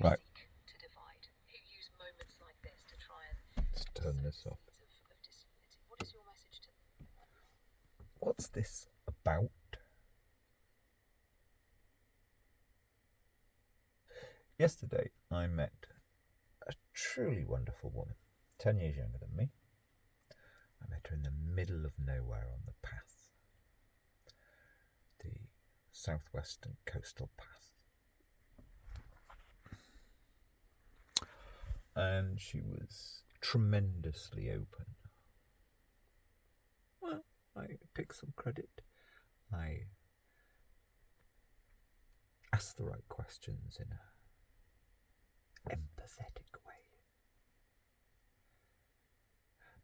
Right. Let's turn this off. What's this about? Yesterday, I met a truly wonderful woman, 10 years younger than me. I met her in the middle of nowhere on the path, the southwestern coastal path. And she was tremendously open. Well, I take some credit. I asked the right questions in an empathetic way.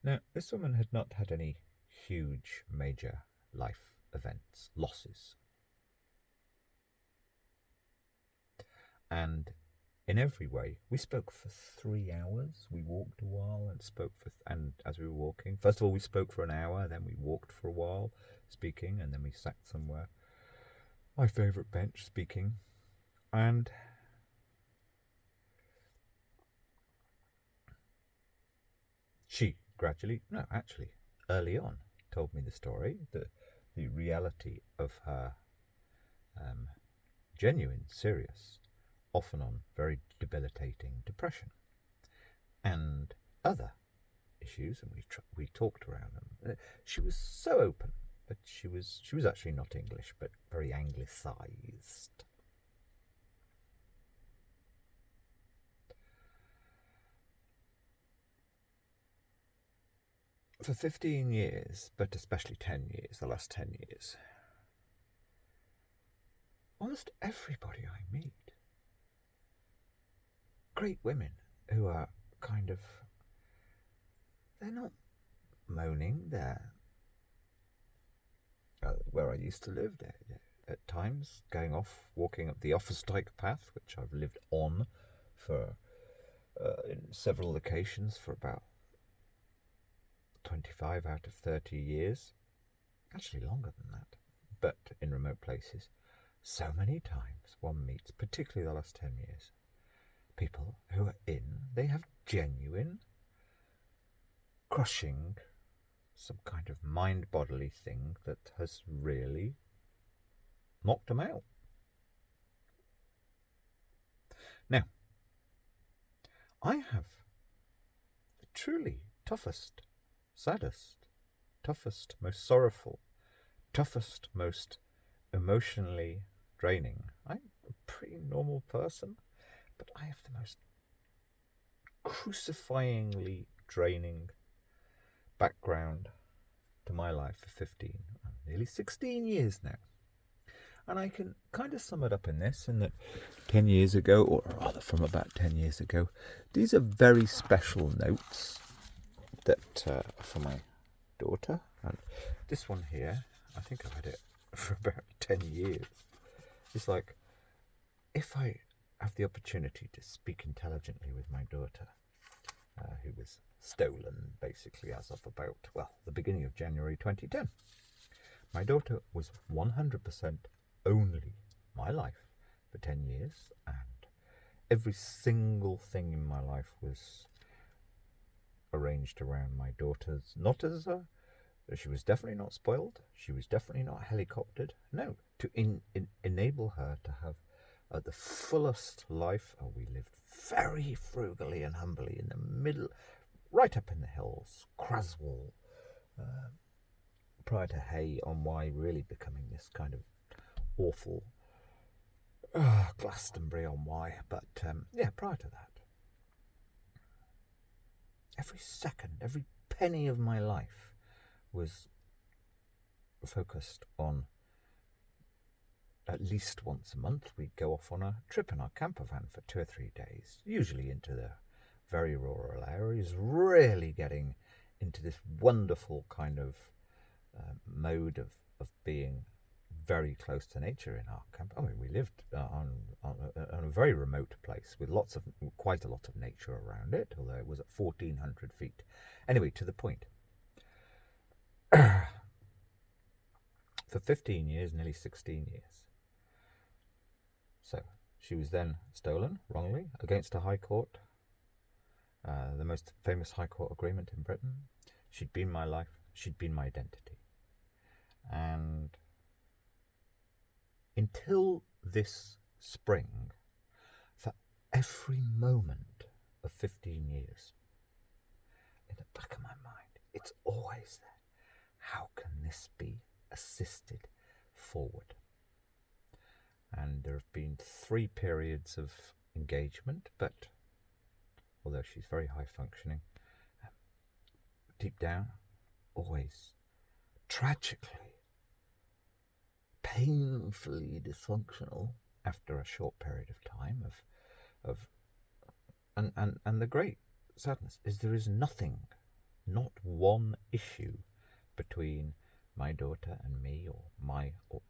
Now, this woman had not had any huge, major life events, losses. And in every way, we spoke for 3 hours. We walked a while and spoke and as we were walking, first of all, we spoke for an hour, then we walked for a while speaking, and then we sat somewhere, my favourite bench, speaking. And she gradually, no, actually, early on, told me the story, the reality of her genuine, serious, often on very debilitating depression and other issues, and we talked around them. She was so open, but she was actually not English, but very anglicised. For 15 years, but especially 10 years, the last 10 years, almost everybody I meet, great women who are kind of, they're not moaning, they're where I used to live, they're at times going off, walking up the Offerstyke path, which I've lived on for in several locations for about 25 out of 30 years, actually longer than that, but in remote places. So many times one meets, particularly the last 10 years, people who are they have genuine, crushing, some kind of mind-bodily thing that has really knocked them out. Now, I have the truly toughest, saddest, toughest, most sorrowful, toughest, most emotionally draining. I'm a pretty normal person, but I have the most crucifyingly draining background to my life for 15, nearly 16 years now. And I can kind of sum it up in this, in that 10 years ago, or rather from about 10 years ago, these are very special notes that are for my daughter. And this one here, I think I've had it for about 10 years. It's like, if I have the opportunity to speak intelligently with my daughter, who was stolen basically as of about, well, the beginning of January 2010. My daughter was 100% only my life for 10 years, and every single thing in my life was arranged around my daughter's, not as she was definitely not spoiled, she was definitely not helicoptered, no, to enable her to have the fullest life. We lived very frugally and humbly in the middle, right up in the hills, Craswell, prior to Hay on Wye really becoming this kind of awful Glastonbury on Wye. But yeah, prior to that, every second, every penny of my life was focused on, at least once a month, we'd go off on a trip in our camper van for 2 or 3 days, usually into the very rural areas, really getting into this wonderful kind of mode of being very close to nature in our camp. I mean, we lived on a very remote place with quite a lot of nature around it, although it was at 1,400 feet. Anyway, to the point. For 15 years, nearly 16 years. So, She was then stolen, wrongly, against a high court, the most famous high court agreement in Britain. She'd been my life, she'd been my identity. And until this spring, for every moment of 15 years, in the back of my mind, it's always there. How can this be assisted forward? And there have been 3 periods of engagement, but although she's very high functioning, deep down, always tragically, painfully dysfunctional after a short period of time and the great sadness is there is nothing, not one issue between my daughter and me,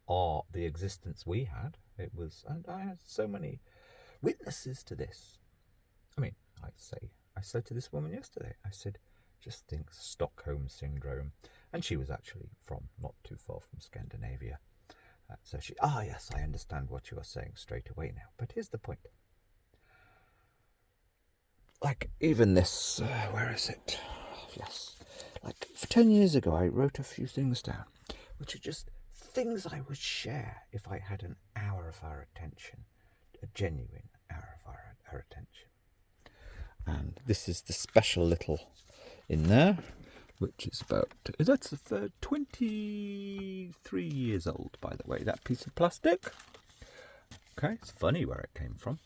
or the existence we had. It was, and I had so many witnesses to this. I mean, I said to this woman yesterday, I said, just think Stockholm Syndrome. And she was actually from not too far from Scandinavia. So she, yes, I understand what you are saying straight away now. But here's the point. Like, even this, where is it? Yes. Like, 10 years ago, I wrote a few things down, which are just things I would share if I had an hour of our attention, a genuine hour of our attention. And this is the special little in there, which is about, that's the third, 23 years old, by the way, that piece of plastic. Okay, it's funny where it came from.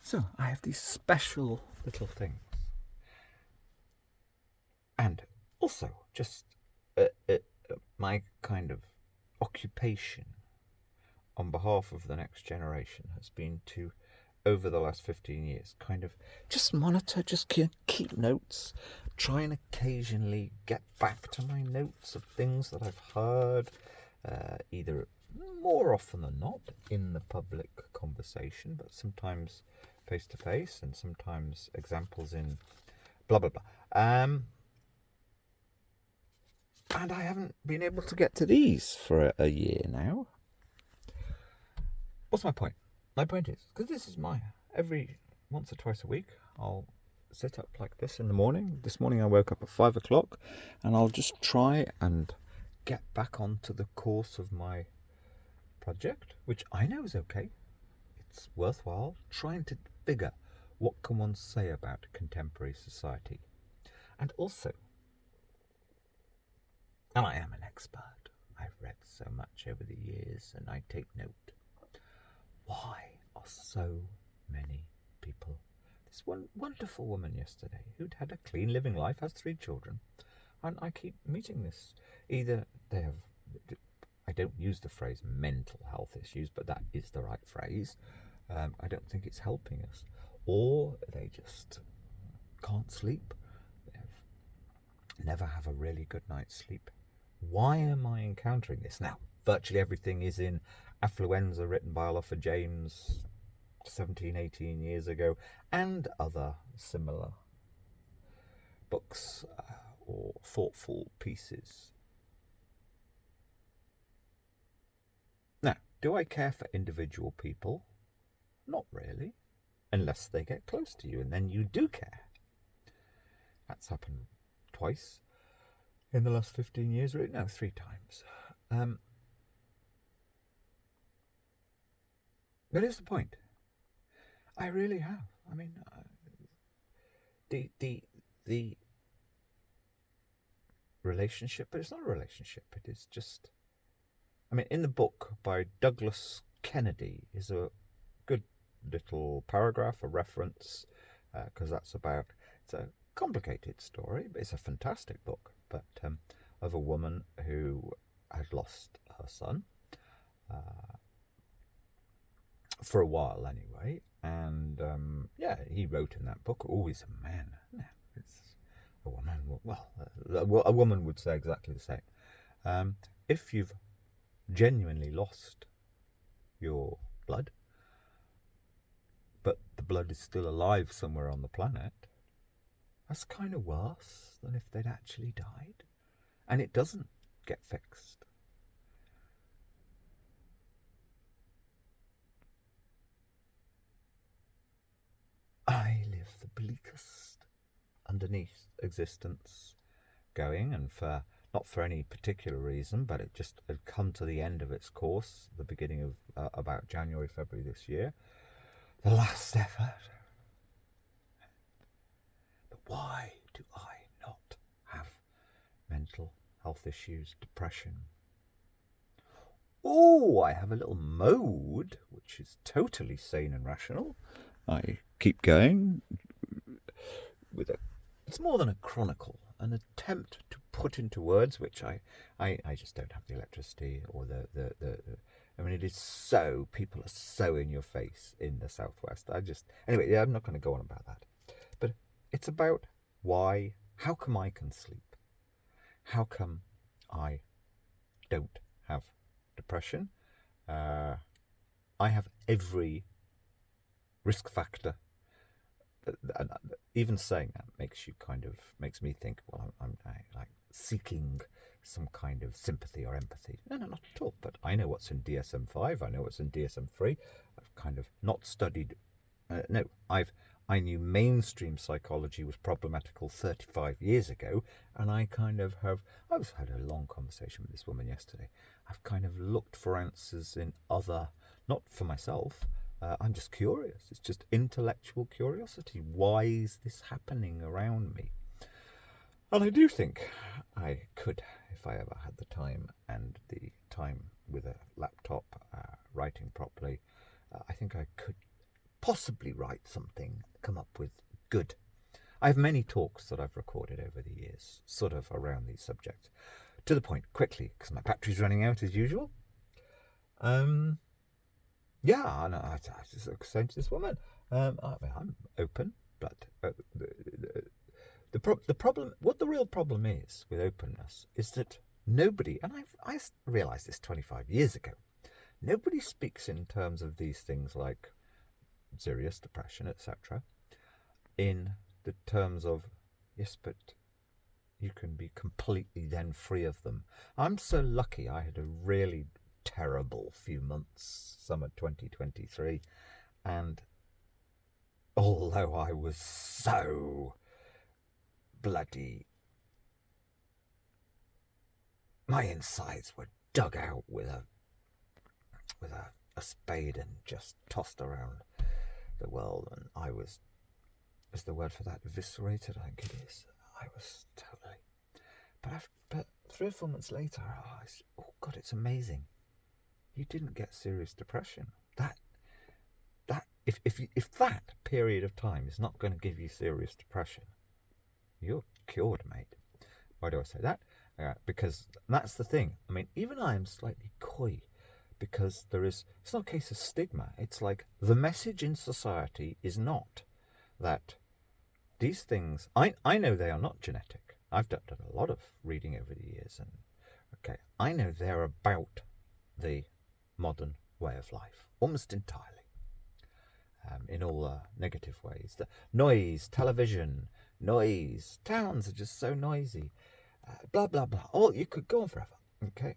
So I have these special little things. And also, just my kind of occupation on behalf of the next generation has been to, over the last 15 years, kind of just monitor, just keep notes, try and occasionally get back to my notes of things that I've heard, either more often than not in the public conversation, but sometimes face to face, and sometimes examples in blah blah blah. And I haven't been able to get to these for a year now. What's my point? My point is, because this is every once or twice a week, I'll sit up like this in the morning. This morning I woke up at 5 o'clock, and I'll just try and get back onto the course of my project, which I know is okay. It's worthwhile trying to figure what can one say about contemporary society. And also, and I am an expert, I've read so much over the years, and I take note. Why are so many people? This one wonderful woman yesterday who'd had a clean living life, has 3 children, and I keep meeting this. Either they have, I don't use the phrase mental health issues, but that is the right phrase. I don't think it's helping us. Or they just can't sleep. They never have a really good night's sleep. Why am I encountering this? Now, virtually everything is in Affluenza, written by Oliver James 17, 18 years ago, and other similar books or thoughtful pieces. Now, do I care for individual people? Not really, unless they get close to you, and then you do care. That's happened twice in the last 15 years, right? No, 3 times. But here's the point. I really have. I mean, the relationship, but it's not a relationship. It is just, I mean, in the book by Douglas Kennedy is a good little paragraph, a reference, because it's a complicated story, but it's a fantastic book, but of a woman who had lost her son, for a while anyway, and he wrote in that book, always a man. No, it's a woman. Well, a woman would say exactly the same. If you've genuinely lost your blood, but the blood is still alive somewhere on the planet, that's kind of worse than if they'd actually died, and it doesn't get fixed. bleakest underneath existence going, and for not for any particular reason, but it just had come to the end of its course, the beginning of about January, February this year. The last effort. But why do I not have mental health issues, depression? Oh, I have a little mode, which is totally sane and rational. I keep going with it's more than a chronicle, an attempt to put into words, which I just don't have the electricity or I mean, it is so, people are so in your face in the Southwest. Anyway, yeah, I'm not going to go on about that. But it's about how come I can sleep? How come I don't have depression? I have every risk factor. And even saying that makes me think, well, I'm like seeking some kind of sympathy or empathy. No, not at all. But I know what's in DSM-5. I know what's in DSM-3. I've kind of not studied. I knew mainstream psychology was problematical 35 years ago, and I had a long conversation with this woman yesterday. I've kind of looked for answers in other, not for myself. I'm just curious. It's just intellectual curiosity. Why is this happening around me? And I do think I could, if I ever had the time and the time with a laptop writing properly, I think I could possibly write something, come up with good. I have many talks that I've recorded over the years, sort of around these subjects. To the point, quickly, because my battery's running out as usual. Yeah, and I just saying to this woman, I'm open, but the problem, what the real problem is with openness, is that nobody, and I realised this 25 years ago, nobody speaks in terms of these things like serious depression, etc., in the terms of, yes, but you can be completely then free of them. I'm so lucky. I had a really terrible few months, summer 2023, and although I was so bloody, my insides were dug out with a spade and just tossed around the world, and I was, is the word for that eviscerated? I think it is. I was totally, but 3 or 4 months later, oh God, it's amazing. You didn't get serious depression. If that period of time is not going to give you serious depression, you're cured, mate. Why do I say that? Because that's the thing. I mean, even I am slightly coy, because it's not a case of stigma. It's like the message in society is not that these things, I know they are not genetic. I've done a lot of reading over the years, and okay, I know they're about the modern way of life, almost entirely, in all negative ways. The noise, television, noise, towns are just so noisy, blah, blah, blah. Oh, you could go on forever, okay?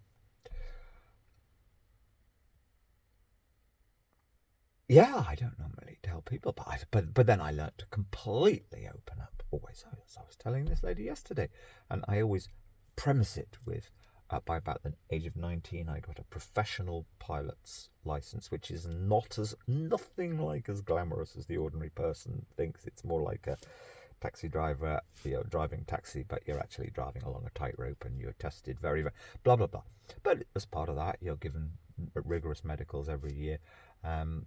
Yeah, I don't normally tell people, but then I learnt to completely open up, always, as I was telling this lady yesterday, and I always premise it with, by about the age of 19, I got a professional pilot's license, which is nothing like as glamorous as the ordinary person thinks. It's more like a taxi driver, you're driving taxi, but you're actually driving along a tightrope, and you're tested very, very, blah, blah, blah. But as part of that, you're given rigorous medicals every year.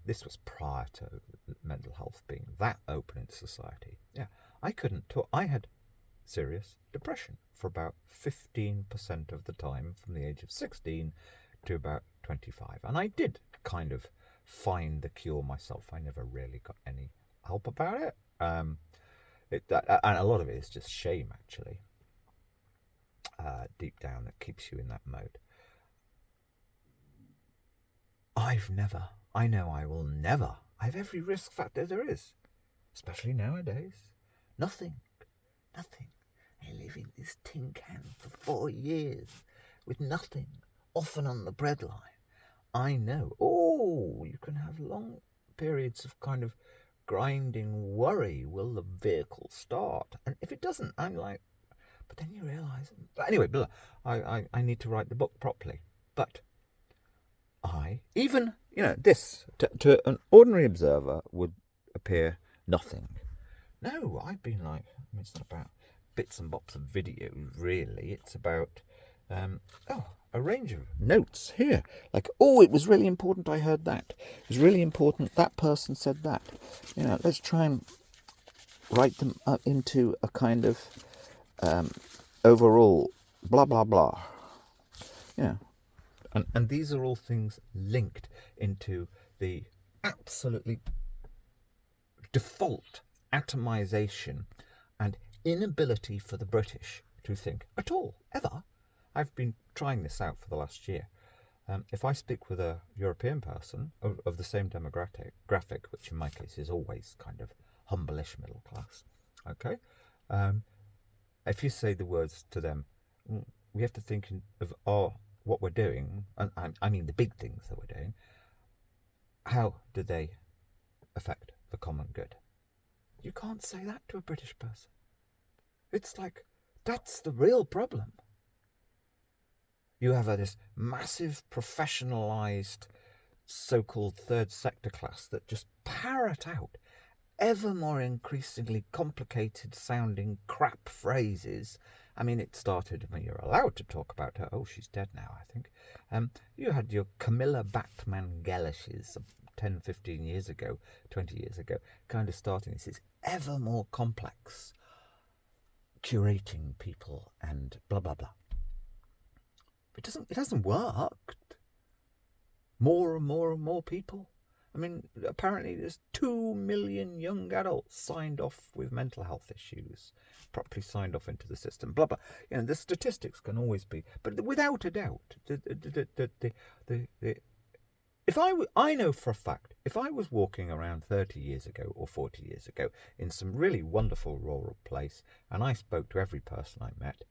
This was prior to mental health being that open in society. Yeah, I couldn't talk. I had serious depression for about 15% of the time, from the age of 16 to about 25. And I did kind of find the cure myself. I never really got any help about it. And a lot of it is just shame, actually, deep down, that keeps you in that mode. I know I will never, I have every risk factor there is, especially nowadays. Nothing. I live in this tin can for 4 years with nothing, often on the breadline. I know, you can have long periods of kind of grinding worry, will the vehicle start? And if it doesn't, I'm like, but then you realise. But anyway, I need to write the book properly. But this to an ordinary observer would appear nothing. No, I've been like, it's not about bits and bops of videos, really. It's about, a range of notes here. Like, it was really important I heard that. It was really important that person said that. Let's try and write them up into a kind of overall blah, blah, blah. And these are all things linked into the absolutely default atomization and inability for the British to think at all, ever. I've been trying this out for the last year. If I speak with a European person of the same demographic, which in my case is always kind of humble-ish middle class, okay? If you say the words to them, we have to think of what we're doing, and I mean the big things that we're doing, how do they affect the common good? You can't say that to a British person. It's like, that's the real problem. You have this massive professionalised so-called third sector class that just parrot out ever more increasingly complicated sounding crap phrases. I mean, it started when you're allowed to talk about her. Oh, she's dead now, I think. You had your Camilla Batman-Gelishes 10, 15 years ago, 20 years ago, kind of starting this is ever more complex curating people and blah, blah, blah. It hasn't worked. More and more and more people. I mean, apparently there's 2 million young adults signed off with mental health issues, properly signed off into the system, blah, blah. The statistics can always be, but without a doubt, I know for a fact, if I was walking around 30 years ago or 40 years ago in some really wonderful rural place, and I spoke to every person I met,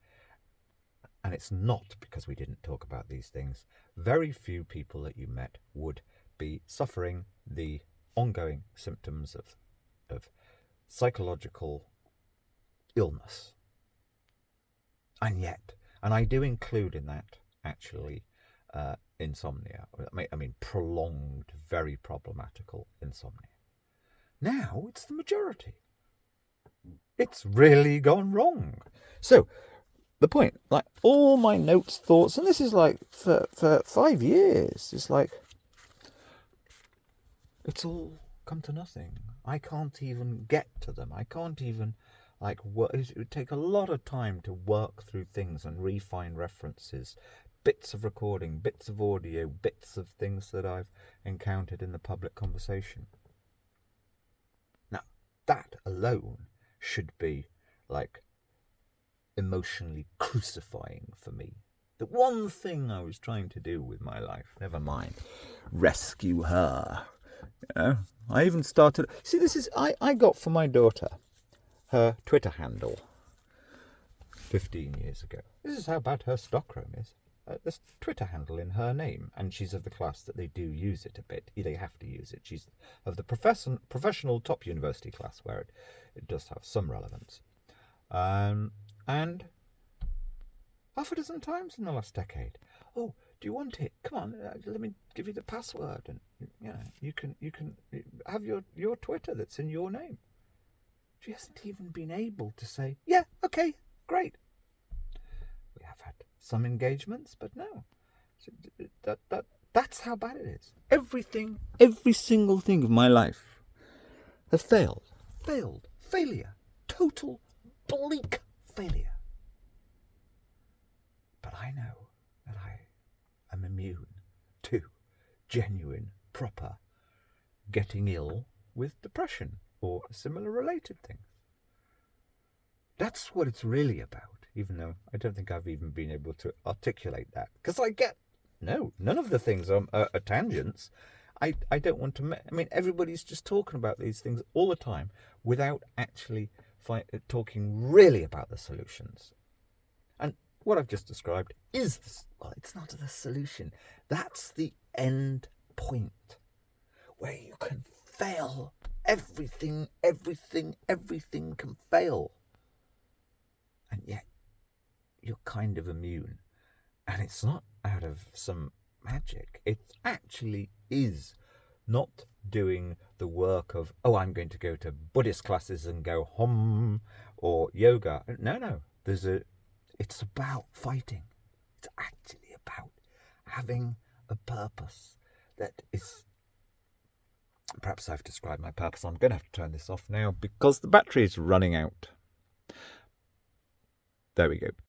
and it's not because we didn't talk about these things, very few people that you met would be suffering the ongoing symptoms of psychological illness. And yet, and I do include in that actually insomnia. I mean prolonged, very problematical insomnia. Now it's the majority. It's really gone wrong. So the point, like all my notes, thoughts, and this is like for 5 years, it's like it's all come to nothing. I can't even get to them. I can't even it would take a lot of time to work through things and refine references, bits of recording, bits of audio, bits of things that I've encountered in the public conversation. Now, that alone should be like emotionally crucifying for me. The one thing I was trying to do with my life, never mind, rescue her. I even started, see, this is, I got for my daughter her Twitter handle 15 years ago. This is how bad her stockroom is. This Twitter handle in her name, and she's of the class that they do use it a bit. They have to use it. She's of the professional top university class where it does have some relevance. And half a dozen times in the last decade. Oh, do you want it? Come on, let me give you the password, and you can have your Twitter that's in your name. She hasn't even been able to say, yeah, okay, great. We have had some engagements, but no. That's how bad it is. Every single thing of my life has failed, failure, total bleak failure. But I know that I am immune to genuine, proper getting ill with depression or similar related things. That's what it's really about, even though I don't think I've even been able to articulate that. Because none of the things are tangents. I don't want to, everybody's just talking about these things all the time without actually talking really about the solutions. And what I've just described is, it's not the solution. That's the end point where you can fail. Everything can fail. And yet, you're kind of immune. And it's not out of some magic. It actually is not doing the work of, oh, I'm going to go to Buddhist classes and go hum, or yoga. No. It's about fighting. It's actually about having a purpose that is... Perhaps I've described my purpose. I'm going to have to turn this off now because the battery is running out. There we go.